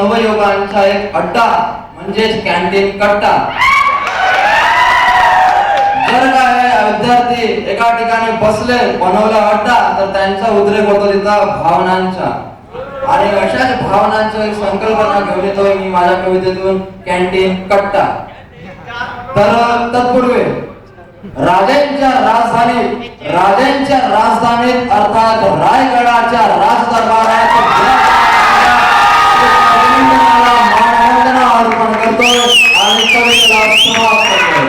नवयुवकांचा एक अड्डा म्हणजेच कॅन्टीन कट्टा. जर काय विद्यार्थी एका ठिकाणी बसले बनवला अड्डा तर त्यांचा उद्रेक होतो तिथं भावनांचा. आणि अशाच भावनांची एक संकल्पना घेऊन येतोय मी माझ्या कवितेतून कॅन्टीन कट्टा. तर तत्पूर्वी राजांच्या राजधानीत अर्थात रायगडाच्या राजदरबारात मानवंदना अर्पण करतोय आणि कवितेला समाप्त करतोय.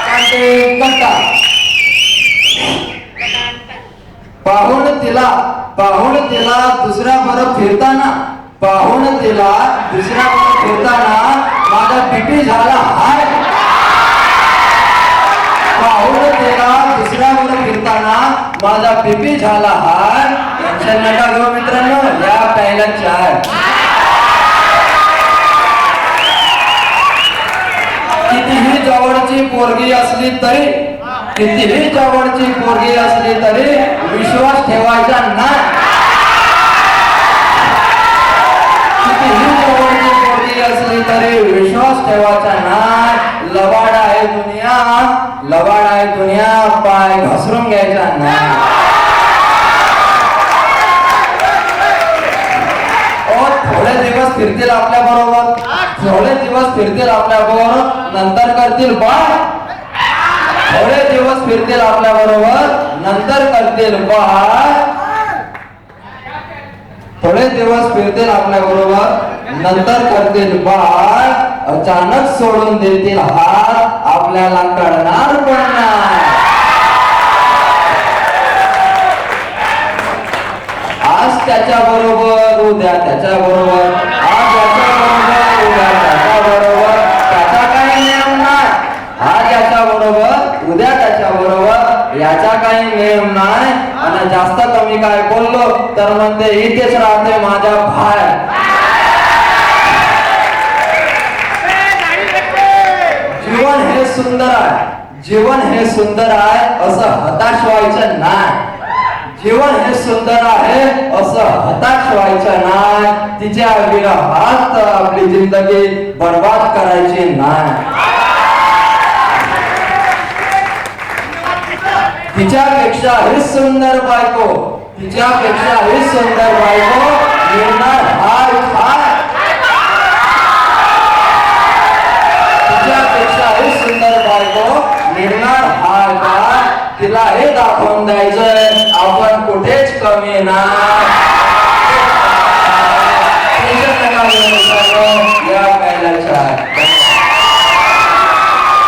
कॅन्टीन कट्टा. पाहून तिला दुसऱ्या बरं फिरताना माझा पिपी झाला हाय. पाहून तिला दुसऱ्या बरं फिरताना माझा पिपी झाला हाय. टेन्शन नका घेऊ मित्रांनो, या प्यायला चाय. कितीही जवळची पोरगी असली तरी विश्वास ठेवायचा नाही. कितीही जवळची पोरगी असली तरी विश्वास ठेवायचा नाही. लबाड आहे दुनिया, पाय घसरून घ्यायचा नाही. थोडे दिवस फिरतील आपल्या बरोबर, नंतर करतील बाळ. थोडे दिवस फिरतील आपल्या बरोबर, नंतर करतील बाळ. थोडे दिवस फिरतील आपल्या बरोबर, नंतर करतील बाळ. अचानक सोडून देतील हात, आपल्याला कळणार पण नाही. आज त्याच्या बरोबर, उद्या त्याच्या बरोबर, आज याच्या बरोबर, उद्या त्याच्या बरोबर. त्याचा काही नियम नाही. आज याच्या बरोबर, उद्या त्याच्या बरोबर, याचा काही नियम नाही. आणि जास्त कमी काय बोललो तर म्हणते इथेच राहते माझ्या बाहेर. जीवन हे सुंदर आहे असं हताश व्हायचं नाही. तिच्या विरहात आपली जिंदगी बर्बाद करायची नाही. तिच्यापेक्षा ही सुंदर बायको मिळणार हाय हाय. तिच्यापेक्षा ही सुंदर बायको मिळणार हाय हाय. तिला हे दाखवून द्यायचंय आपण कुठेच कमी नाही.